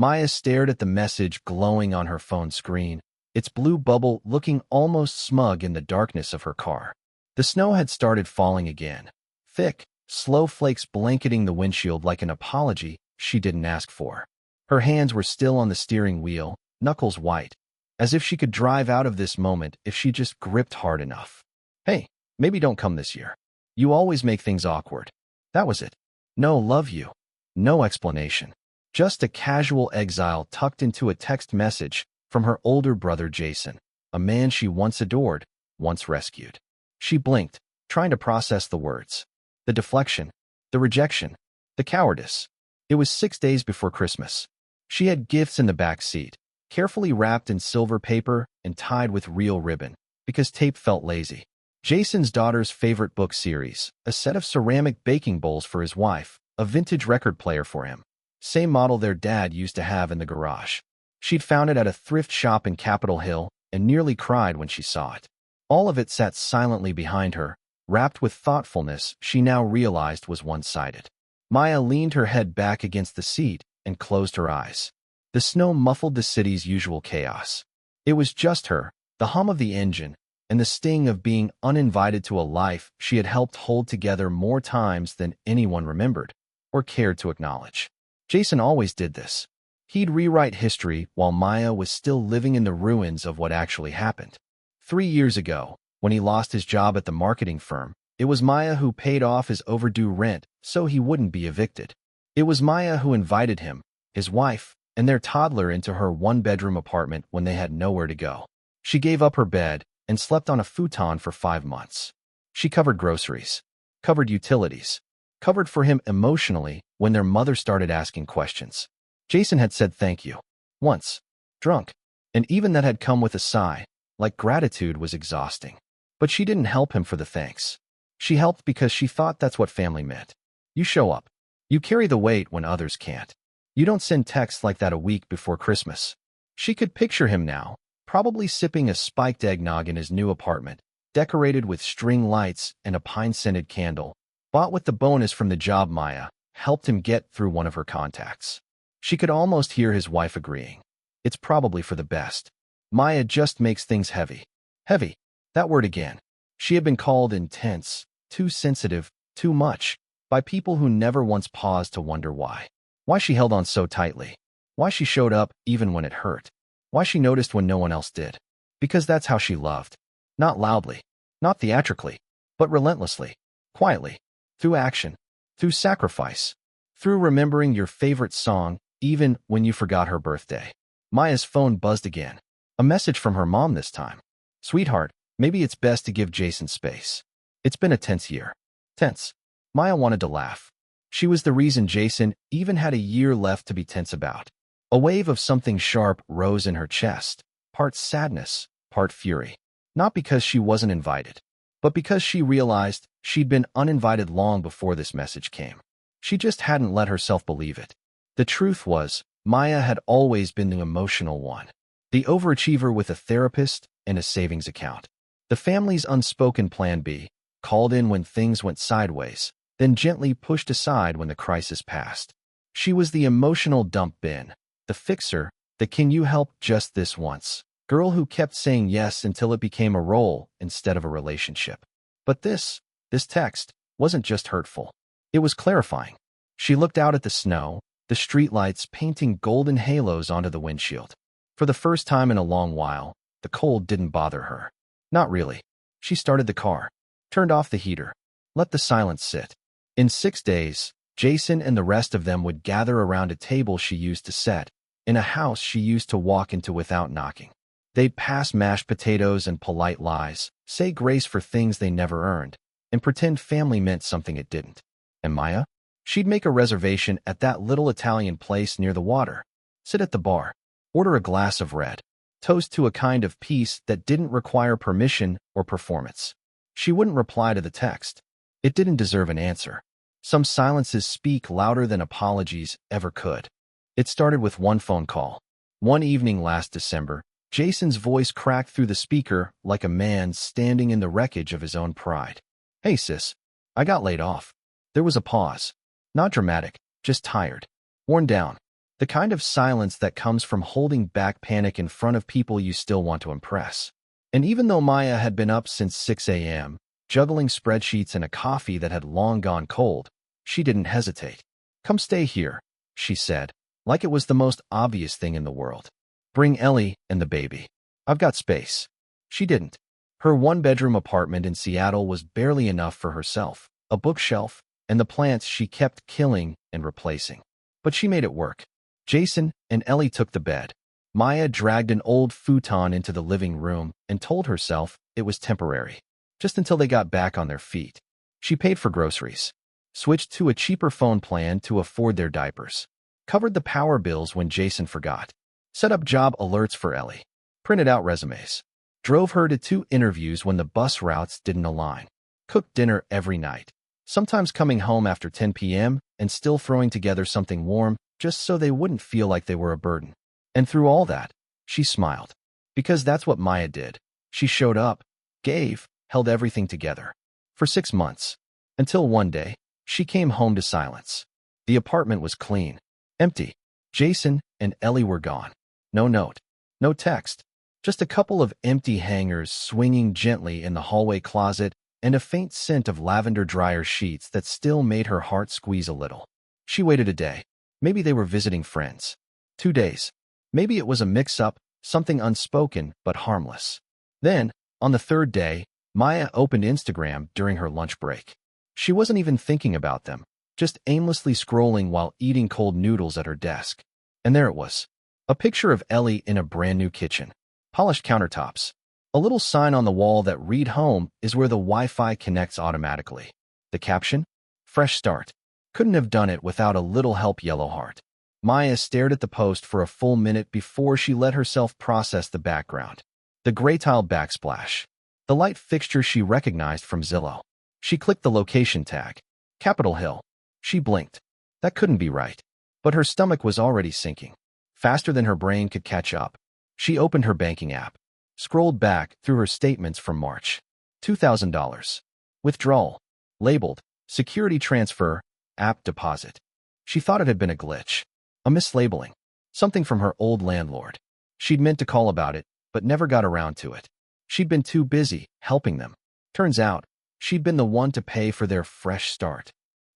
Maya stared at the message glowing on her phone screen, its blue bubble looking almost smug in the darkness of her car. The snow had started falling again, thick, slow flakes blanketing the windshield like an apology she didn't ask for. Her hands were still on the steering wheel, knuckles white, as if she could drive out of this moment if she just gripped hard enough. Hey, maybe don't come this year. You always make things awkward. That was it. No, love you. No explanation. Just a casual exile tucked into a text message from her older brother Jason, a man she once adored, once rescued. She blinked, trying to process the words. The deflection, the rejection, the cowardice. It was 6 days before Christmas. She had gifts in the back seat, carefully wrapped in silver paper and tied with real ribbon, because tape felt lazy. Jason's daughter's favorite book series, a set of ceramic baking bowls for his wife, a vintage record player for him. Same model their dad used to have in the garage. She'd found it at a thrift shop in Capitol Hill and nearly cried when she saw it. All of it sat silently behind her, wrapped with thoughtfulness she now realized was one-sided. Maya leaned her head back against the seat and closed her eyes. The snow muffled the city's usual chaos. It was just her, the hum of the engine, and the sting of being uninvited to a life she had helped hold together more times than anyone remembered or cared to acknowledge. Jason always did this. He'd rewrite history while Maya was still living in the ruins of what actually happened. 3 years ago, when he lost his job at the marketing firm, it was Maya who paid off his overdue rent so he wouldn't be evicted. It was Maya who invited him, his wife, and their toddler into her one-bedroom apartment when they had nowhere to go. She gave up her bed and slept on a futon for 5 months. She covered groceries, covered utilities, covered for him emotionally when their mother started asking questions. Jason had said thank you. Once. Drunk. And even that had come with a sigh, like gratitude was exhausting. But she didn't help him for the thanks. She helped because she thought that's what family meant. You show up. You carry the weight when others can't. You don't send texts like that a week before Christmas. She could picture him now, probably sipping a spiked eggnog in his new apartment, decorated with string lights and a pine-scented candle, bought with the bonus from the job Maya helped him get through one of her contacts. She could almost hear his wife agreeing. It's probably for the best. Maya just makes things heavy. Heavy. That word again. She had been called intense, too sensitive, too much, by people who never once paused to wonder why. Why she held on so tightly. Why she showed up even when it hurt. Why she noticed when no one else did. Because that's how she loved. Not loudly, not theatrically, but relentlessly, quietly, through action, through sacrifice, through remembering your favorite song even when you forgot her birthday. Maya's phone buzzed again. A message from her mom this time. Sweetheart, maybe it's best to give Jason space. It's been a tense year. Tense. Maya wanted to laugh. She was the reason Jason even had a year left to be tense about. A wave of something sharp rose in her chest, part sadness, part fury. Not because she wasn't invited, but because she realized she'd been uninvited long before this message came. She just hadn't let herself believe it. The truth was, Maya had always been the emotional one. The overachiever with a therapist and a savings account. The family's unspoken plan B, called in when things went sideways, then gently pushed aside when the crisis passed. She was the emotional dump bin, the fixer, the can you help just this once girl who kept saying yes until it became a role instead of a relationship. But this text wasn't just hurtful. It was clarifying. She looked out at the snow, the streetlights painting golden halos onto the windshield. For the first time in a long while, the cold didn't bother her. Not really. She started the car, turned off the heater, let the silence sit. In 6 days, Jason and the rest of them would gather around a table she used to set, in a house she used to walk into without knocking. They'd pass mashed potatoes and polite lies, say grace for things they never earned, and pretend family meant something it didn't. And Maya? She'd make a reservation at that little Italian place near the water, sit at the bar, order a glass of red, toast to a kind of peace that didn't require permission or performance. She wouldn't reply to the text. It didn't deserve an answer. Some silences speak louder than apologies ever could. It started with one phone call. One evening last December, Jason's voice cracked through the speaker like a man standing in the wreckage of his own pride. Hey sis, I got laid off. There was a pause. Not dramatic, just tired. Worn down. The kind of silence that comes from holding back panic in front of people you still want to impress. And even though Maya had been up since 6 a.m., juggling spreadsheets and a coffee that had long gone cold, she didn't hesitate. "Come stay here," she said, like it was the most obvious thing in the world. "Bring Ellie and the baby. I've got space." She didn't. Her one-bedroom apartment in Seattle was barely enough for herself, a bookshelf, and the plants she kept killing and replacing. But she made it work. Jason and Ellie took the bed. Maya dragged an old futon into the living room and told herself it was temporary, just until they got back on their feet. She paid for groceries, switched to a cheaper phone plan to afford their diapers, covered the power bills when Jason forgot, set up job alerts for Ellie, printed out resumes, drove her to 2 interviews when the bus routes didn't align, cooked dinner every night, sometimes coming home after 10 p.m. and still throwing together something warm just so they wouldn't feel like they were a burden. And through all that, she smiled. Because that's what Maya did. She showed up, gave, held everything together. For 6 months. Until one day, she came home to silence. The apartment was clean, empty. Jason and Ellie were gone. No note, no text. Just a couple of empty hangers swinging gently in the hallway closet and a faint scent of lavender dryer sheets that still made her heart squeeze a little. She waited a day. Maybe they were visiting friends. 2 days. Maybe it was a mix-up, something unspoken but harmless. Then, on the 3rd day, Maya opened Instagram during her lunch break. She wasn't even thinking about them, just aimlessly scrolling while eating cold noodles at her desk. And there it was. A picture of Ellie in a brand new kitchen. Polished countertops. A little sign on the wall that read "Home is where the Wi-Fi connects automatically." The caption? "Fresh start." Couldn't have done it without a little help, yellow heart. Maya stared at the post for a full minute before she let herself process the background. The gray tile backsplash. The light fixture she recognized from Zillow. She clicked the location tag. Capitol Hill. She blinked. That couldn't be right. But her stomach was already sinking. Faster than her brain could catch up. She opened her banking app. Scrolled back through her statements from March. $2,000. Withdrawal. Labeled security transfer, app deposit. She thought it had been a glitch. A mislabeling. Something from her old landlord. She'd meant to call about it, but never got around to it. She'd been too busy helping them. Turns out, she'd been the one to pay for their fresh start.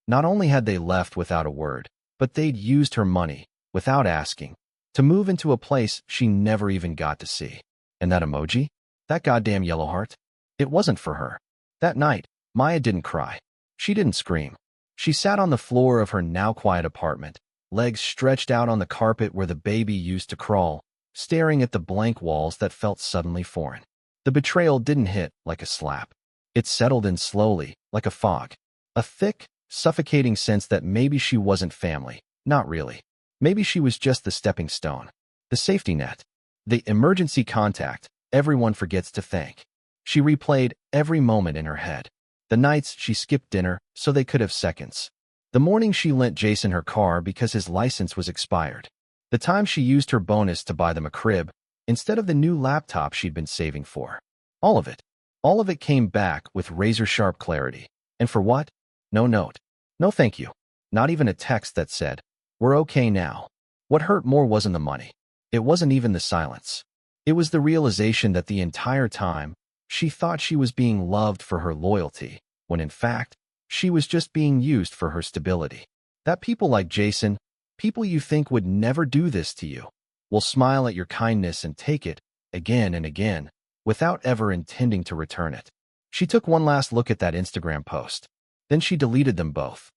Not only had they left without a word, but they'd used her money, without asking, to move into a place she never even got to see. And that emoji? That goddamn yellow heart? It wasn't for her. That night, Maya didn't cry. She didn't scream. She sat on the floor of her now quiet apartment, legs stretched out on the carpet where the baby used to crawl, staring at the blank walls that felt suddenly foreign. The betrayal didn't hit like a slap. It settled in slowly, like a fog. A thick, suffocating sense that maybe she wasn't family. Not really. Maybe she was just the stepping stone. The safety net. The emergency contact everyone forgets to thank. She replayed every moment in her head. The nights she skipped dinner so they could have seconds. The morning she lent Jason her car because his license was expired. The time she used her bonus to buy them a crib instead of the new laptop she'd been saving for. All of it. All of it came back with razor-sharp clarity. And for what? No note. No thank you. Not even a text that said, "We're okay now." What hurt more wasn't the money. It wasn't even the silence. It was the realization that the entire time, she thought she was being loved for her loyalty, when in fact, she was just being used for her stability. That people like Jason, people you think would never do this to you, will smile at your kindness and take it, again and again, without ever intending to return it. She took one last look at that Instagram post. Then she deleted them both.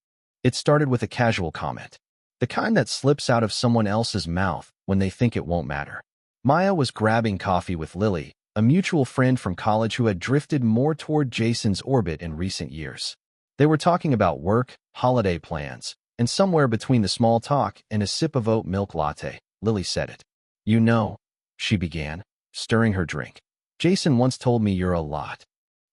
It started with a casual comment. The kind that slips out of someone else's mouth when they think it won't matter. Maya was grabbing coffee with Lily, a mutual friend from college who had drifted more toward Jason's orbit in recent years. They were talking about work, holiday plans, and somewhere between the small talk and a sip of oat milk latte, Lily said it. "You know," she began, stirring her drink. "Jason once told me you're a lot."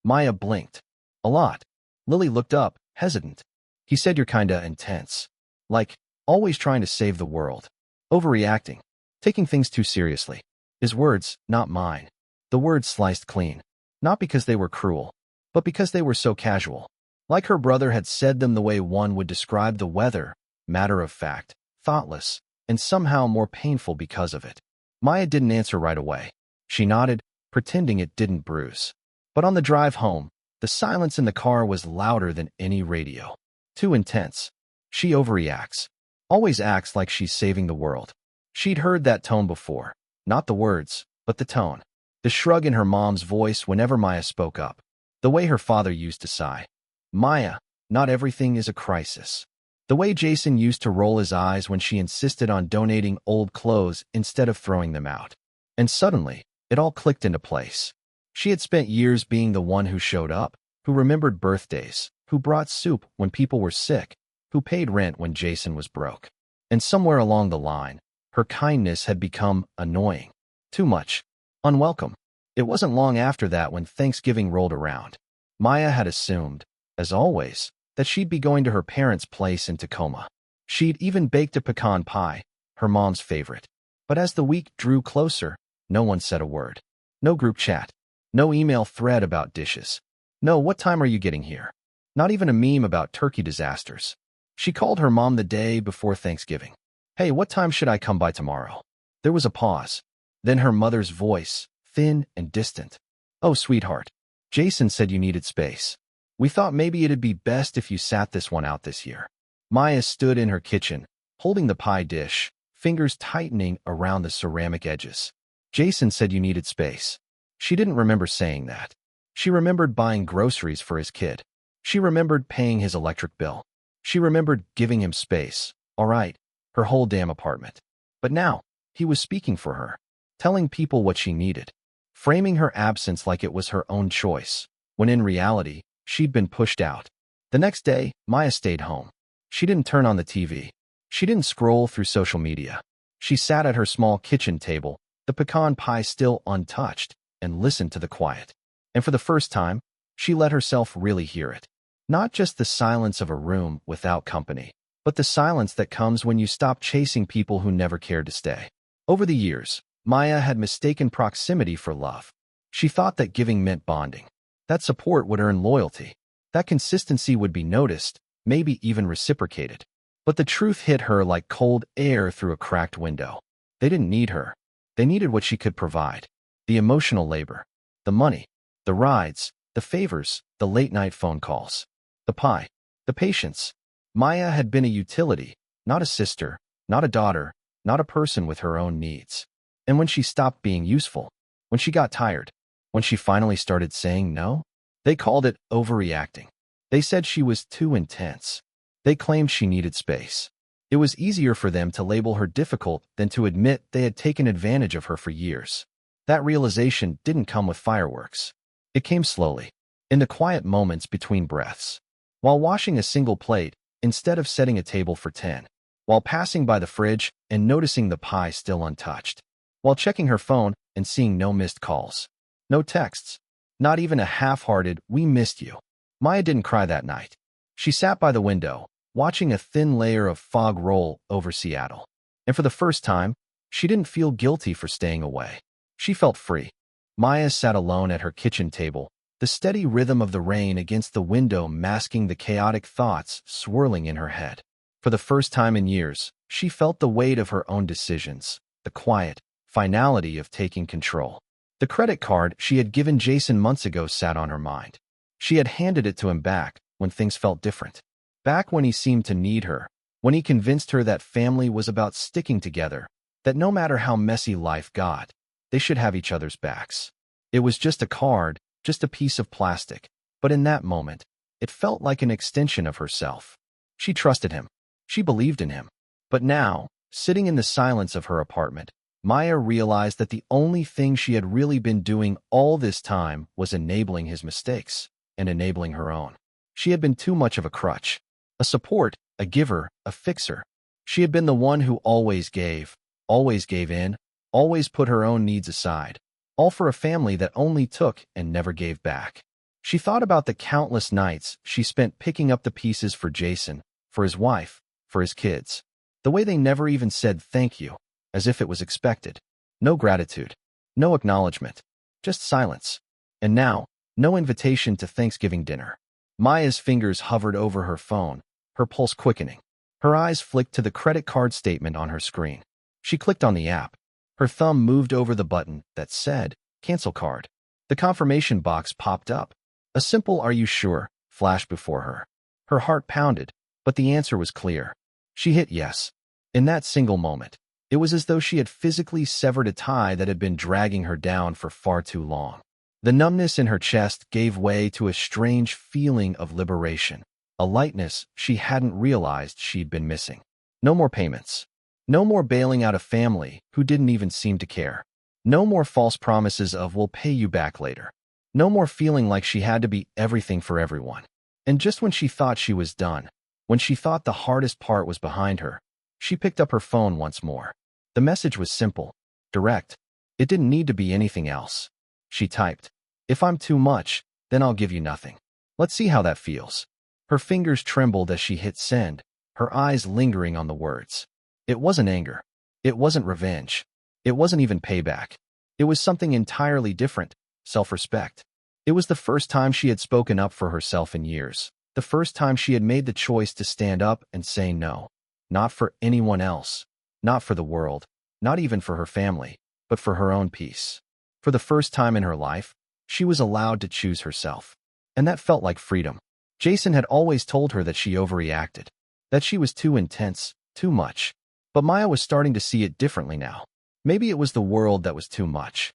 Maya blinked. "A lot?" Lily looked up, hesitant. "He said you're kinda intense. Like, always trying to save the world. Overreacting. Taking things too seriously." His words, not mine. The words sliced clean. Not because they were cruel, but because they were so casual. Like her brother had said them the way one would describe the weather, matter of fact, thoughtless, and somehow more painful because of it. Maya didn't answer right away. She nodded, pretending it didn't bruise. But on the drive home, the silence in the car was louder than any radio. Too intense. She overreacts. Always acts like she's saving the world. She'd heard that tone before. Not the words, but the tone. The shrug in her mom's voice whenever Maya spoke up. The way her father used to sigh. Maya, not everything is a crisis. The way Jason used to roll his eyes when she insisted on donating old clothes instead of throwing them out. And suddenly, it all clicked into place. She had spent years being the one who showed up, who remembered birthdays, who brought soup when people were sick, who paid rent when Jason was broke. And somewhere along the line, her kindness had become annoying. Too much. Unwelcome. It wasn't long after that when Thanksgiving rolled around. Maya had assumed, as always, that she'd be going to her parents' place in Tacoma. She'd even baked a pecan pie, her mom's favorite. But as the week drew closer, no one said a word. No group chat. No email thread about dishes. No, what time are you getting here? Not even a meme about turkey disasters. She called her mom the day before Thanksgiving. Hey, what time should I come by tomorrow? There was a pause. Then her mother's voice, thin and distant. Oh, sweetheart. Jason said you needed space. We thought maybe it'd be best if you sat this one out this year. Maya stood in her kitchen, holding the pie dish, fingers tightening around the ceramic edges. Jason said you needed space. She didn't remember saying that. She remembered buying groceries for his kid. She remembered paying his electric bill. She remembered giving him space. All right, her whole damn apartment. But now, he was speaking for her, telling people what she needed, framing her absence like it was her own choice, when in reality, she'd been pushed out. The next day, Maya stayed home. She didn't turn on the TV. She didn't scroll through social media. She sat at her small kitchen table, the pecan pie still untouched, and listened to the quiet. And for the first time, she let herself really hear it. Not just the silence of a room without company, but the silence that comes when you stop chasing people who never cared to stay. Over the years, Maya had mistaken proximity for love. She thought that giving meant bonding. That support would earn loyalty. That consistency would be noticed, maybe even reciprocated. But the truth hit her like cold air through a cracked window. They didn't need her. They needed what she could provide. The emotional labor, the money, the rides, the favors, the late-night phone calls, the pie, the patience. Maya had been a utility, not a sister, not a daughter, not a person with her own needs. And when she stopped being useful, when she got tired, when she finally started saying no, they called it overreacting. They said she was too intense. They claimed she needed space. It was easier for them to label her difficult than to admit they had taken advantage of her for years. That realization didn't come with fireworks. It came slowly, in the quiet moments between breaths. While washing a single plate, instead of setting a table for 10. While passing by the fridge and noticing the pie still untouched. While checking her phone and seeing no missed calls. No texts. Not even a half-hearted, "we missed you." Maya didn't cry that night. She sat by the window, watching a thin layer of fog roll over Seattle. And for the first time, she didn't feel guilty for staying away. She felt free. Maya sat alone at her kitchen table, the steady rhythm of the rain against the window masking the chaotic thoughts swirling in her head. For the first time in years, she felt the weight of her own decisions, the quiet finality of taking control. The credit card she had given Jason months ago sat on her mind. She had handed it to him back when things felt different. Back when he seemed to need her, when he convinced her that family was about sticking together, that no matter how messy life got, they should have each other's backs. It was just a card, just a piece of plastic, but in that moment, it felt like an extension of herself. She trusted him. She believed in him. But now, sitting in the silence of her apartment, Maya realized that the only thing she had really been doing all this time was enabling his mistakes and enabling her own. She had been too much of a crutch, a support, a giver, a fixer. She had been the one who always gave in, always put her own needs aside, all for a family that only took and never gave back. She thought about the countless nights she spent picking up the pieces for Jason, for his wife, for his kids. The way they never even said thank you, as if it was expected. No gratitude, no acknowledgement, just silence. And now, no invitation to Thanksgiving dinner. Maya's fingers hovered over her phone, her pulse quickening. Her eyes flicked to the credit card statement on her screen. She clicked on the app. Her thumb moved over the button that said, Cancel card. The confirmation box popped up. A simple "Are you sure?" flashed before her. Her heart pounded, but the answer was clear. She hit yes. In that single moment, it was as though she had physically severed a tie that had been dragging her down for far too long. The numbness in her chest gave way to a strange feeling of liberation, a lightness she hadn't realized she'd been missing. No more payments. No more bailing out a family who didn't even seem to care. No more false promises of "we'll pay you back later." No more feeling like she had to be everything for everyone. And just when she thought she was done, when she thought the hardest part was behind her, she picked up her phone once more. The message was simple, direct. It didn't need to be anything else. She typed, "If I'm too much, then I'll give you nothing. Let's see how that feels." Her fingers trembled as she hit send, her eyes lingering on the words. It wasn't anger. It wasn't revenge. It wasn't even payback. It was something entirely different, self-respect. It was the first time she had spoken up for herself in years, the first time she had made the choice to stand up and say no. Not for anyone else, not for the world, not even for her family, but for her own peace. For the first time in her life, she was allowed to choose herself. And that felt like freedom. Jason had always told her that she overreacted, that she was too intense, too much. But Maya was starting to see it differently now. Maybe it was the world that was too much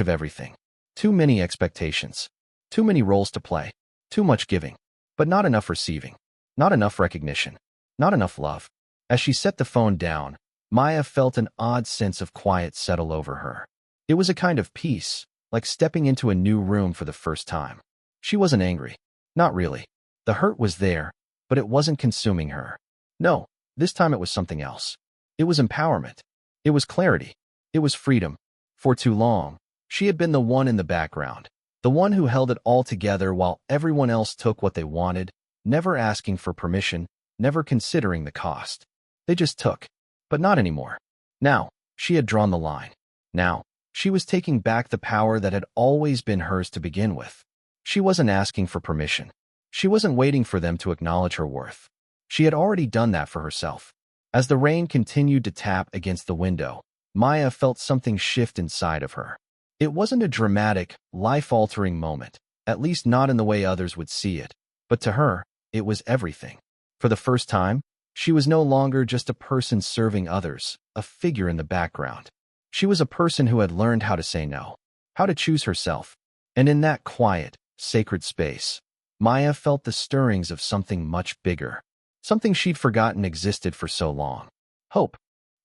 of everything. Too many expectations, too many roles to play, too much giving, but not enough receiving, not enough recognition, not enough love. As she set the phone down, Maya felt an odd sense of quiet settle over her. It was a kind of peace, like stepping into a new room for the first time. She wasn't angry. Not really. The hurt was there, but it wasn't consuming her. No, this time it was something else. It was empowerment. It was clarity. It was freedom. For too long, she had been the one in the background, the one who held it all together while everyone else took what they wanted, never asking for permission, never considering the cost. They just took. But not anymore. Now, she had drawn the line. Now, she was taking back the power that had always been hers to begin with. She wasn't asking for permission. She wasn't waiting for them to acknowledge her worth. She had already done that for herself. As the rain continued to tap against the window, Maya felt something shift inside of her. It wasn't a dramatic, life-altering moment, at least not in the way others would see it. But to her, it was everything. For the first time, she was no longer just a person serving others, a figure in the background. She was a person who had learned how to say no, how to choose herself. And in that quiet, sacred space, Maya felt the stirrings of something much bigger, something she'd forgotten existed for so long. Hope.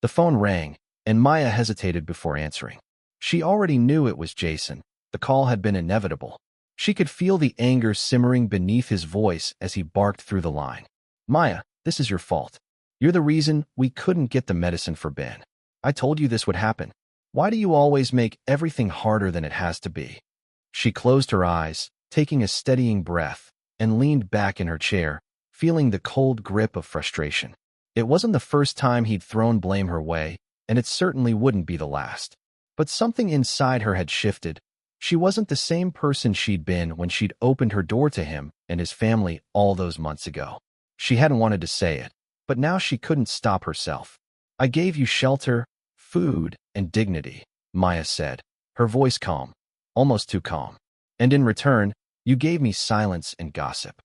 The phone rang, and Maya hesitated before answering. She already knew it was Jason. The call had been inevitable. She could feel the anger simmering beneath his voice as he barked through the line. "Maya, this is your fault. You're the reason we couldn't get the medicine for Ben. I told you this would happen. Why do you always make everything harder than it has to be?" She closed her eyes, taking a steadying breath, and leaned back in her chair, feeling the cold grip of frustration. It wasn't the first time he'd thrown blame her way, and it certainly wouldn't be the last. But something inside her had shifted. She wasn't the same person she'd been when she'd opened her door to him and his family all those months ago. She hadn't wanted to say it, but now she couldn't stop herself. "I gave you shelter, food, and dignity," Maya said, her voice calm, almost too calm. "And in return, you gave me silence and gossip."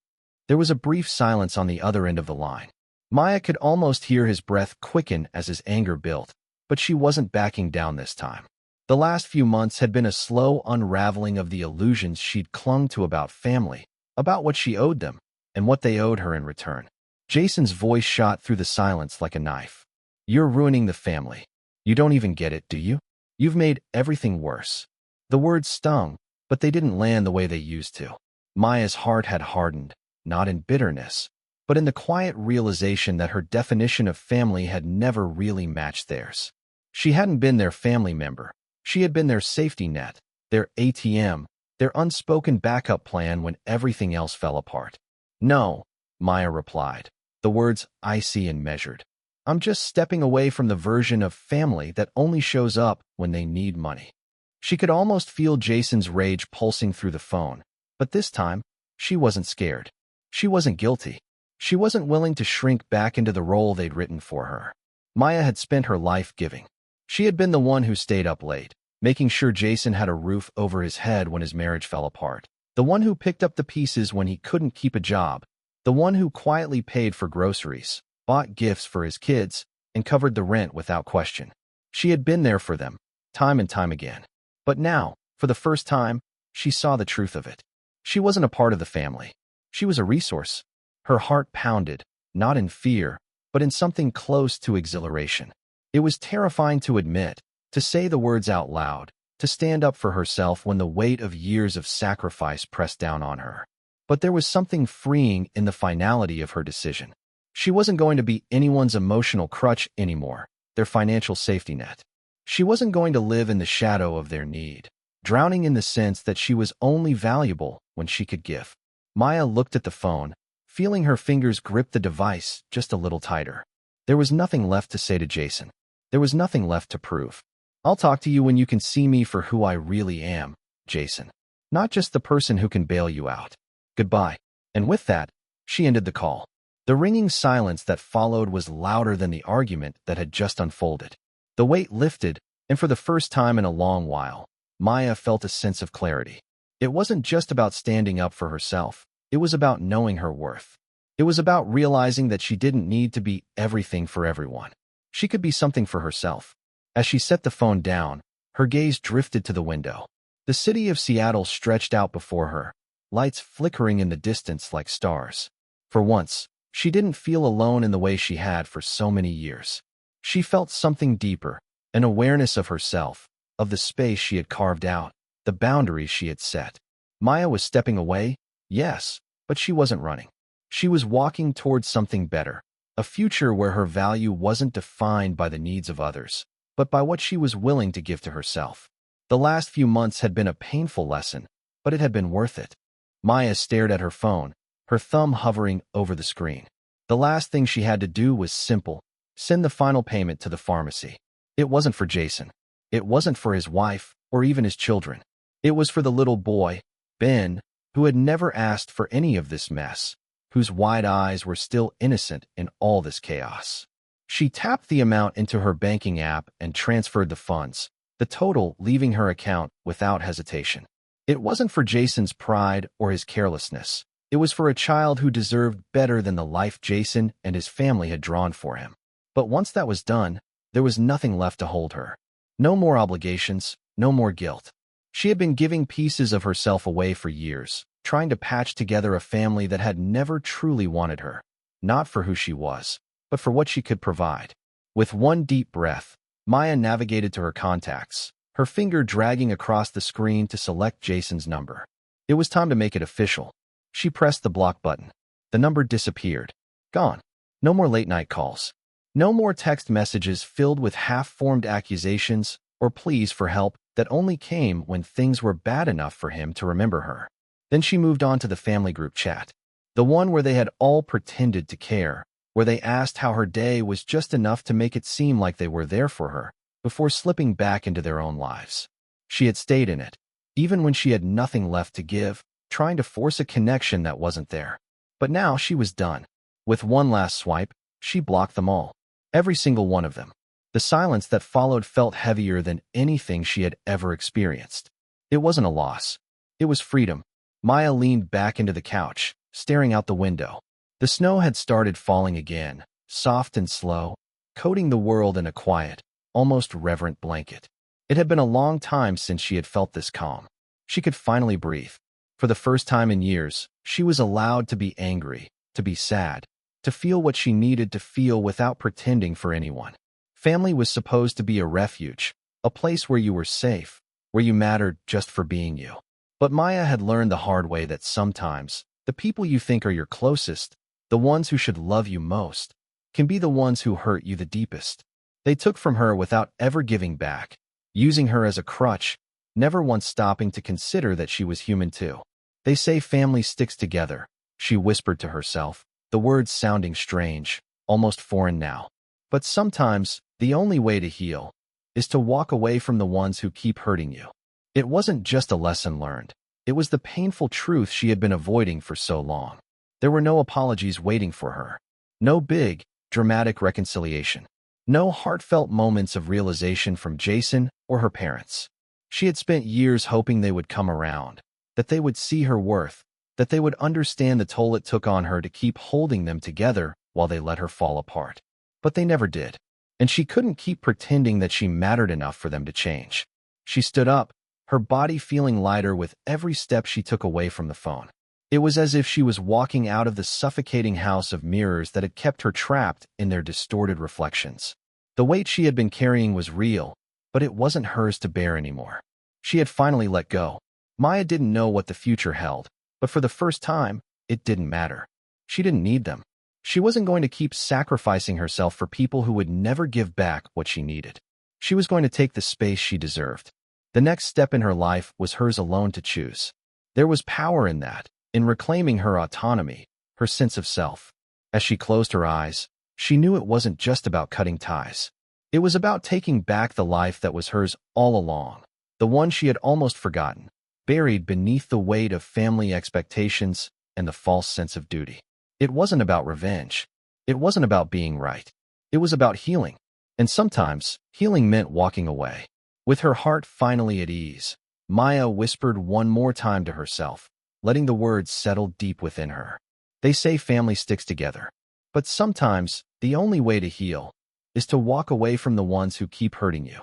There was a brief silence on the other end of the line. Maya could almost hear his breath quicken as his anger built, but she wasn't backing down this time. The last few months had been a slow unraveling of the illusions she'd clung to about family, about what she owed them, and what they owed her in return. Jason's voice shot through the silence like a knife. "You're ruining the family. You don't even get it, do you? You've made everything worse." The words stung, but they didn't land the way they used to. Maya's heart had hardened, not in bitterness, but in the quiet realization that her definition of family had never really matched theirs. She hadn't been their family member. She had been their safety net, their ATM, their unspoken backup plan when everything else fell apart. "No," Maya replied, the words icy and measured. "I'm just stepping away from the version of family that only shows up when they need money." She could almost feel Jason's rage pulsing through the phone, but this time, she wasn't scared. She wasn't guilty. She wasn't willing to shrink back into the role they'd written for her. Maya had spent her life giving. She had been the one who stayed up late, making sure Jason had a roof over his head when his marriage fell apart. The one who picked up the pieces when he couldn't keep a job. The one who quietly paid for groceries, bought gifts for his kids, and covered the rent without question. She had been there for them, time and time again. But now, for the first time, she saw the truth of it. She wasn't a part of the family. She was a resource. Her heart pounded, not in fear, but in something close to exhilaration. It was terrifying to admit, to say the words out loud, to stand up for herself when the weight of years of sacrifice pressed down on her. But there was something freeing in the finality of her decision. She wasn't going to be anyone's emotional crutch anymore, their financial safety net. She wasn't going to live in the shadow of their need, drowning in the sense that she was only valuable when she could give. Maya looked at the phone, feeling her fingers grip the device just a little tighter. There was nothing left to say to Jason. There was nothing left to prove. I'll talk to you when you can see me for who I really am, Jason. Not just the person who can bail you out. Goodbye. And with that, she ended the call. The ringing silence that followed was louder than the argument that had just unfolded. The weight lifted, and for the first time in a long while, Maya felt a sense of clarity. It wasn't just about standing up for herself. It was about knowing her worth. It was about realizing that she didn't need to be everything for everyone. She could be something for herself. As she set the phone down, her gaze drifted to the window. The city of Seattle stretched out before her, lights flickering in the distance like stars. For once, she didn't feel alone in the way she had for so many years. She felt something deeper, an awareness of herself, of the space she had carved out, the boundaries she had set. Maya was stepping away, yes, but she wasn't running. She was walking towards something better, a future where her value wasn't defined by the needs of others, but by what she was willing to give to herself. The last few months had been a painful lesson, but it had been worth it. Maya stared at her phone, her thumb hovering over the screen. The last thing she had to do was simple: send the final payment to the pharmacy. It wasn't for Jason. It wasn't for his wife or even his children. It was for the little boy, Ben, who had never asked for any of this mess, whose wide eyes were still innocent in all this chaos. She tapped the amount into her banking app and transferred the funds, the total leaving her account without hesitation. It wasn't for Jason's pride or his carelessness. It was for a child who deserved better than the life Jason and his family had drawn for him. But once that was done, there was nothing left to hold her. No more obligations, no more guilt. She had been giving pieces of herself away for years, trying to patch together a family that had never truly wanted her, not for who she was, but for what she could provide. With one deep breath, Maya navigated to her contacts, her finger dragging across the screen to select Jason's number. It was time to make it official. She pressed the block button. The number disappeared. Gone. No more late-night calls. No more text messages filled with half-formed accusations or pleas for help that only came when things were bad enough for him to remember her. Then she moved on to the family group chat, the one where they had all pretended to care, where they asked how her day was just enough to make it seem like they were there for her, before slipping back into their own lives. She had stayed in it, even when she had nothing left to give, trying to force a connection that wasn't there. But now she was done. With one last swipe, she blocked them all. Every single one of them. The silence that followed felt heavier than anything she had ever experienced. It wasn't a loss. It was freedom. Maya leaned back into the couch, staring out the window. The snow had started falling again, soft and slow, coating the world in a quiet, almost reverent blanket. It had been a long time since she had felt this calm. She could finally breathe. For the first time in years, she was allowed to be angry, to be sad, to feel what she needed to feel without pretending for anyone. Family was supposed to be a refuge, a place where you were safe, where you mattered just for being you. But Maya had learned the hard way that sometimes, the people you think are your closest, the ones who should love you most, can be the ones who hurt you the deepest. They took from her without ever giving back, using her as a crutch, never once stopping to consider that she was human too. They say family sticks together, she whispered to herself, the words sounding strange, almost foreign now. But sometimes, the only way to heal is to walk away from the ones who keep hurting you. It wasn't just a lesson learned. It was the painful truth she had been avoiding for so long. There were no apologies waiting for her. No big, dramatic reconciliation. No heartfelt moments of realization from Jason or her parents. She had spent years hoping they would come around, that they would see her worth, that they would understand the toll it took on her to keep holding them together while they let her fall apart. But they never did. And she couldn't keep pretending that she mattered enough for them to change. She stood up, her body feeling lighter with every step she took away from the phone. It was as if she was walking out of the suffocating house of mirrors that had kept her trapped in their distorted reflections. The weight she had been carrying was real, but it wasn't hers to bear anymore. She had finally let go. Maya didn't know what the future held, but for the first time, it didn't matter. She didn't need them. She wasn't going to keep sacrificing herself for people who would never give back what she needed. She was going to take the space she deserved. The next step in her life was hers alone to choose. There was power in that, in reclaiming her autonomy, her sense of self. As she closed her eyes, she knew it wasn't just about cutting ties. It was about taking back the life that was hers all along, the one she had almost forgotten, buried beneath the weight of family expectations and the false sense of duty. It wasn't about revenge. It wasn't about being right. It was about healing. And sometimes, healing meant walking away. With her heart finally at ease, Maya whispered one more time to herself, letting the words settle deep within her. They say family sticks together. But sometimes, the only way to heal is to walk away from the ones who keep hurting you.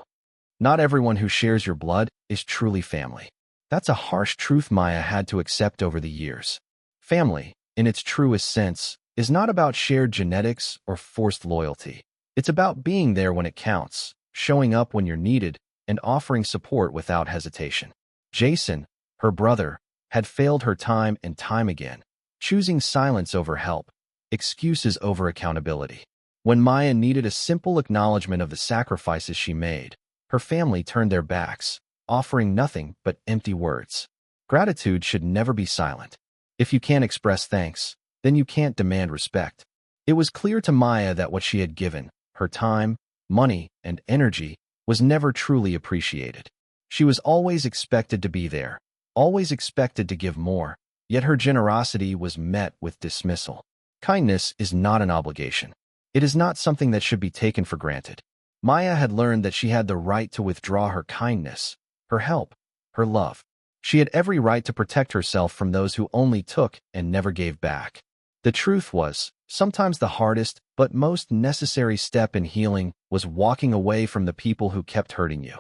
Not everyone who shares your blood is truly family. That's a harsh truth Maya had to accept over the years. Family, in its truest sense, is not about shared genetics or forced loyalty. It's about being there when it counts, showing up when you're needed, and offering support without hesitation. Jason, her brother, had failed her time and time again, choosing silence over help, excuses over accountability. When Maya needed a simple acknowledgement of the sacrifices she made, her family turned their backs, offering nothing but empty words. Gratitude should never be silent. If you can't express thanks, then you can't demand respect. It was clear to Maya that what she had given, her time, money, and energy, was never truly appreciated. She was always expected to be there, always expected to give more, yet her generosity was met with dismissal. Kindness is not an obligation. It is not something that should be taken for granted. Maya had learned that she had the right to withdraw her kindness, her help, her love. She had every right to protect herself from those who only took and never gave back. The truth was, sometimes the hardest but most necessary step in healing was walking away from the people who kept hurting you.